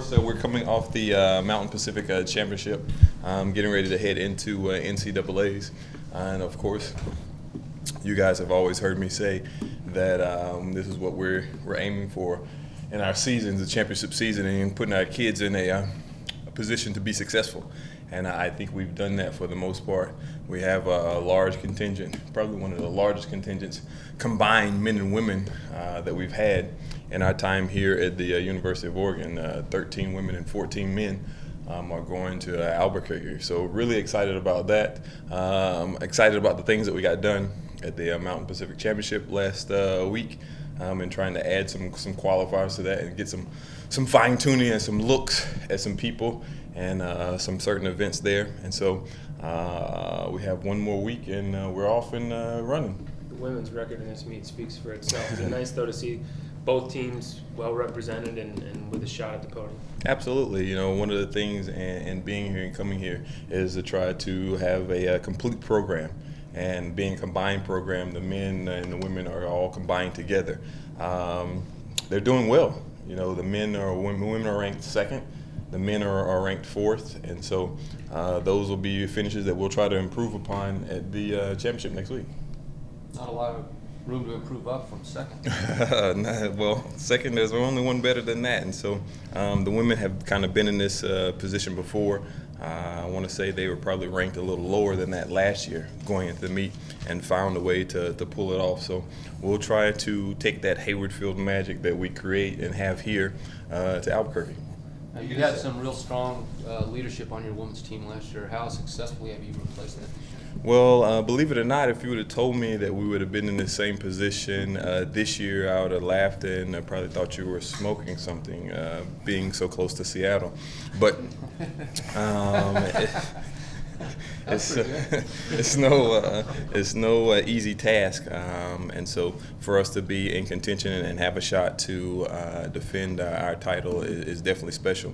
course, we're coming off the Mountain Pacific Championship, getting ready to head into NCAAs. And of course, you guys have always heard me say that this is what we're aiming for in our seasons, the championship season, and putting our kids in a position to be successful. And I think we've done that for the most part. We have a large contingent, probably one of the largest contingents, combined men and women that we've had in our time here at the University of Oregon. 13 women and 14 men are going to Albuquerque. So really excited about that. Excited about the things that we got done at the Mountain Pacific Championship last week, and trying to add some qualifiers to that and get some fine tuning and some looks at some people and some certain events there. And so we have one more week and we're off and running. The women's record in this meet speaks for itself. Is it nice though to see both teams well represented and with a shot at the podium? Absolutely. You know, one of the things in being here and coming here is to try to have a complete program. And being a combined program, the men and the women are all combined together. They're doing well. You know, the women are ranked second, the men are ranked fourth, and so those will be finishes that we'll try to improve upon at the championship next week. Not a lot of room to improve up from second. Well, second, there's only one better than that, and so the women have kind of been in this position before. I want to say they were probably ranked a little lower than that last year going into the meet and found a way to pull it off. So we'll try to take that Hayward Field magic that we create and have here to Albuquerque. Now, you had some real strong leadership on your women's team last year. How successfully have you replaced that this year? Well, believe it or not, if you would have told me that we would have been in the same position this year, I would have laughed and I probably thought you were smoking something, being so close to Seattle. But it's no easy task, and so for us to be in contention and have a shot to defend our title is definitely special.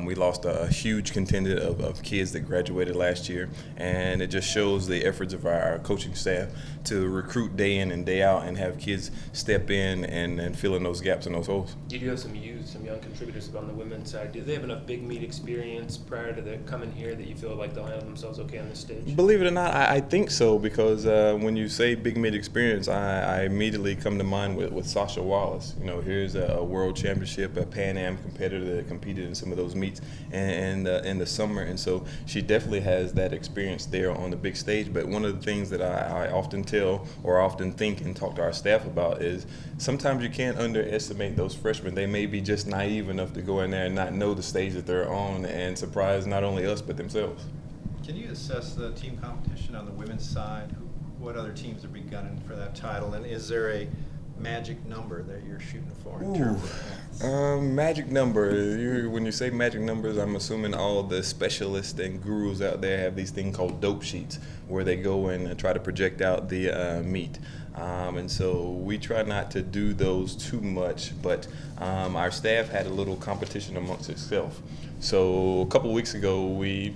We lost a huge contingent of kids that graduated last year, and it just shows the efforts of our coaching staff to recruit day in and day out and have kids step in and fill in those gaps and those holes. You do have some young contributors on the women's side. Do they have enough big meet experience prior to their coming here that you feel like they'll handle themselves okay on this stage? Believe it or not, I think so, because when you say big meet experience, I immediately come to mind with Sasha Wallace. You know, here's a world championship, a Pan Am competitor that competed in some of those meets in the summer, and so she definitely has that experience there on the big stage. But one of the things that I often tell or often think and talk to our staff about is sometimes you can't underestimate those freshmen. They may be just naive enough to go in there and not know the stage that they're on and surprise not only us but themselves. Can you assess the team competition on the women's side? What other teams are gunning for that title, and is there a magic number that you're shooting for in terms of magic number? When you say magic numbers, I'm assuming all the specialists and gurus out there have these things called dope sheets where they go and try to project out the meet. And so we try not to do those too much, but our staff had a little competition amongst itself. So a couple of weeks ago, we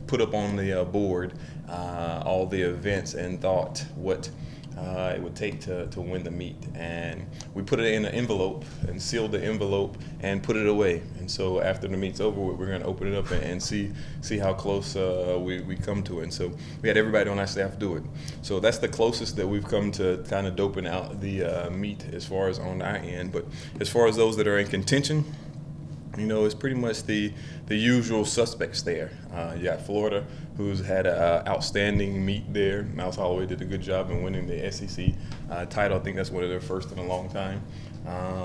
put up on the board all the events and thought what it would take to win the meet, and we put it in an envelope and sealed the envelope and put it away. And so after the meet's over, we're going to open it up and see how close we come to it. And so we had everybody on our staff do it. So that's the closest that we've come to kind of doping out the meet as far as on our end. But as far as those that are in contention, you know, it's pretty much the usual suspects there. You got Florida, who's had an outstanding meet there. Mouse Holloway did a good job in winning the SEC title. I think that's one of their first in a long time.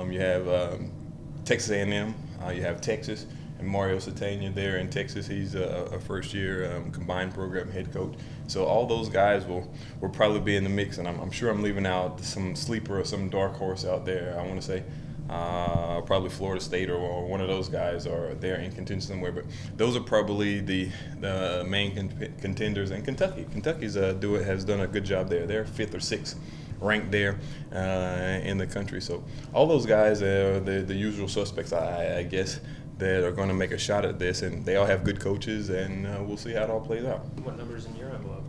You have Texas A&M. You have Texas and Mario Satania there in Texas. He's a first-year combined program head coach. So all those guys will probably be in the mix, and I'm sure I'm leaving out some sleeper or some dark horse out there. I want to say probably Florida State or one of those guys are there in contention somewhere. But those are probably the main contenders. And Kentucky's has done a good job there. They're 5th or 6th ranked there in the country. So all those guys are the usual suspects, I guess, that are going to make a shot at this. And they all have good coaches, and we'll see how it all plays out. What number's in your envelope?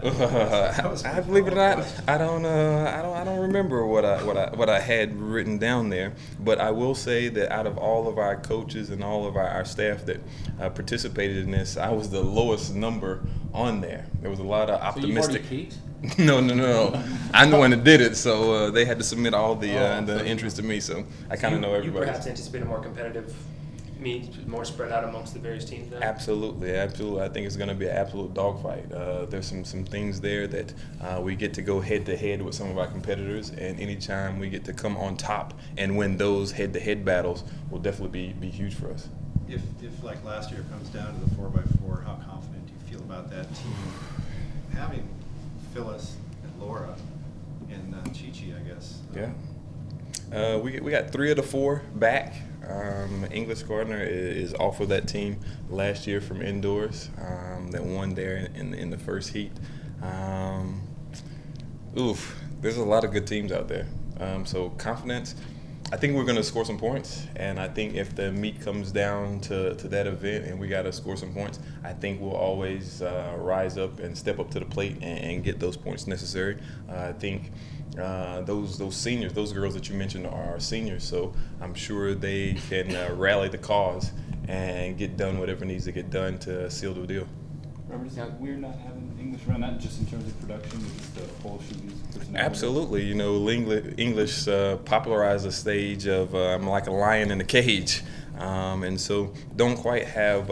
I believe it or not, I don't remember what I had written down there. But I will say that out of all of our coaches and all of our staff that participated in this, I was the lowest number on there. There was a lot of optimistic. So you've already peaked? No. I'm the one that did it, so they had to submit all the entries to me. So I kind of know everybody. You perhaps anticipate a more competitive meet, more spread out amongst the various teams then? Absolutely. I think it's going to be an absolute dogfight. There's some things there that we get to go head to head with some of our competitors, and anytime we get to come on top and win those head to head battles will definitely be huge for us. If like last year it comes down to the 4x4, how confident do you feel about that team having Phyllis and Laura and Chi-Chi, I guess? Yeah. We got 3 of the 4 back. English Gardner is off of that team last year from Indoors that won there in the first heat. There's a lot of good teams out there. So confidence, I think we're going to score some points, and I think if the meet comes down to that event and we got to score some points, I think we'll always rise up and step up to the plate and get those points necessary. I think those seniors, those girls that you mentioned are seniors, so I'm sure they can rally the cause and get done whatever needs to get done to seal the deal. Robert, is it weird not having English around, not just in terms of production, but just the whole showbiz personality? Absolutely. You know, English popularized the stage of I'm like a lion in a cage, and so don't quite have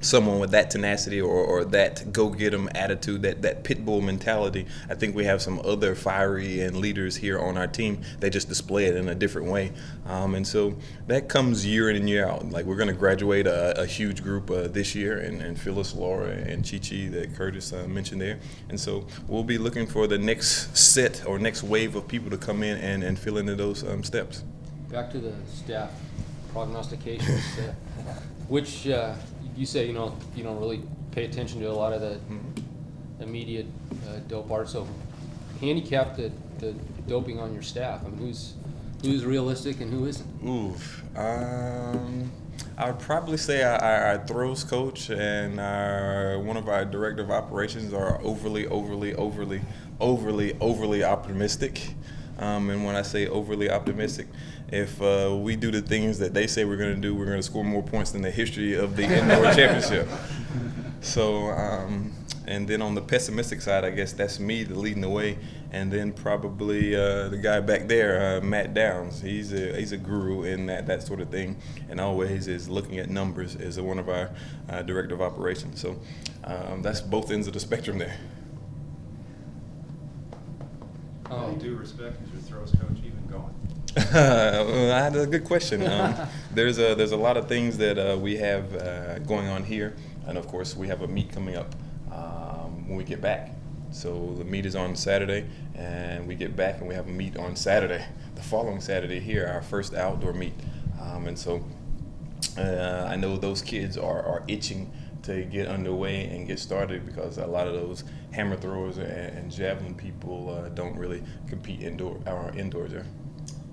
someone with that tenacity or that go-get-'em attitude, that pit bull mentality. I think we have some other fiery and leaders here on our team. They just display it in a different way. And so that comes year in and year out. Like, we're going to graduate a huge group this year, and Phyllis, Laura, and Chi-Chi that Curtis mentioned there. And so we'll be looking for the next set or next wave of people to come in and fill into those steps. Back to the staff prognostications, which you say you don't really pay attention to a lot of the immediate dope art. So handicap the doping on your staff. I mean, who's realistic and who isn't? I would probably say our throws coach and one of our director of operations are overly optimistic. And when I say overly optimistic, if we do the things that they say we're going to do, we're going to score more points than the history of the indoor championship. So, and then on the pessimistic side, I guess that's me leading the way, and then probably the guy back there, Matt Downs. He's a guru in that sort of thing, and always is looking at numbers as one of our director of operations. So that's both ends of the spectrum there. All due respect, is your throws coach even going? That's a good question. There's a lot of things that we have going on here, and of course we have a meet coming up when we get back. So the meet is on Saturday, and we get back and we have a meet on Saturday, the following Saturday here, our first outdoor meet. And so I know those kids are itching to get underway and get started, because a lot of those hammer throwers and javelin people don't really compete indoors there.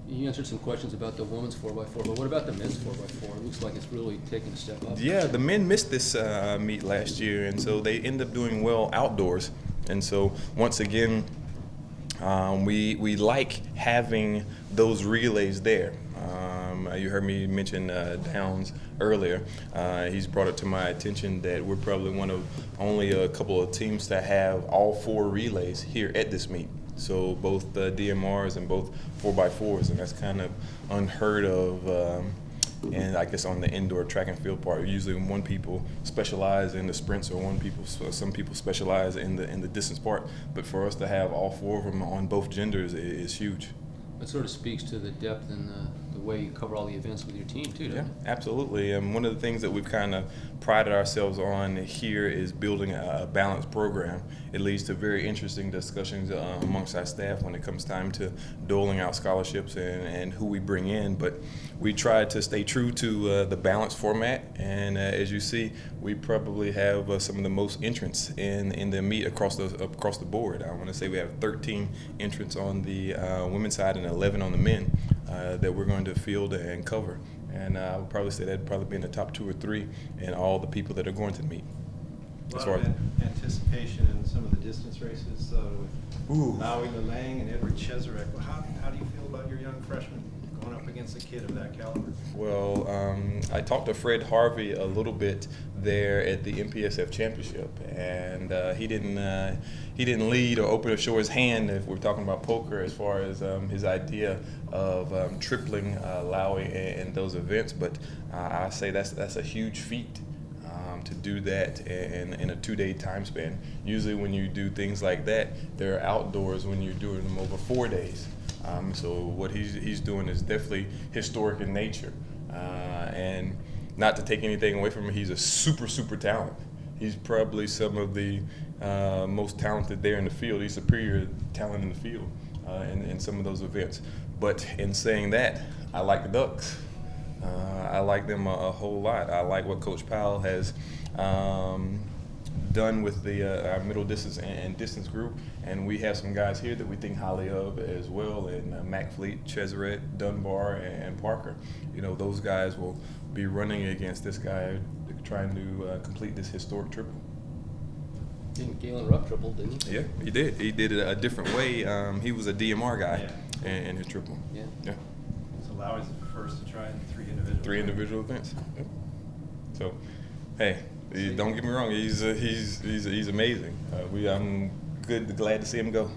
You answered some questions about the women's 4x4, but what about the men's 4x4? It looks like it's really taking a step up. Yeah, the men missed this meet last year, and so they end up doing well outdoors. And so once again, we like having those relays there. You heard me mention Downs earlier. He's brought it to my attention that we're probably one of only a couple of teams that have all 4 relays here at this meet. So both DMRs and both 4x4s, and that's kind of unheard of. And I guess on the indoor track and field part, usually one people specialize in the sprints, or some people specialize in the distance part. But for us to have all 4 of them on both genders is huge. It sort of speaks to the depth and the way you cover all the events with your team too, doesn't it? Absolutely. One of the things that we've kind of prided ourselves on here is building a balanced program. It leads to very interesting discussions amongst our staff when it comes time to doling out scholarships and who we bring in. But we try to stay true to the balanced format, and as you see, we probably have some of the most entrants in the meet across the board. I want to say we have 13 entrants on the women's side and 11 on the men that we're going to field and cover. And I would probably say that'd probably be in the top 2 or 3 in all the people that are going to the meet. A as lot far of as anticipation in some of the distance races with Ooh. Lowy Lang and Edward Cheserek. Well, how do you feel about your young freshman going up against a kid of that caliber? Well, I talked to Fred Harvey a little bit there at the MPSF championship, and he didn't lead or open or show his hand if we're talking about poker as far as his idea of tripling Lowy in those events. But I say that's a huge feat. To do that in a 2-day time span. Usually when you do things like that, they're outdoors when you're doing them over 4 days. So what he's doing is definitely historic in nature. And not to take anything away from him, he's a super talent. He's probably some of the most talented there in the field. He's superior talent in the field in some of those events. But in saying that, I like the Ducks. I like them a whole lot. I like what Coach Powell has done with our middle distance and distance group, and we have some guys here that we think highly of as well, in McFleet, Cheserek, Dunbar, and Parker. You know, those guys will be running against this guy trying to complete this historic triple. Didn't Galen Rupp triple, didn't he? Yeah, he did. He did it a different way. He was a DMR guy in his triple. Yeah. So Lowy's the first to try in 3 individual. 3 individual events. Yep. So, hey, don't get me wrong. He's amazing. I'm glad to see him go.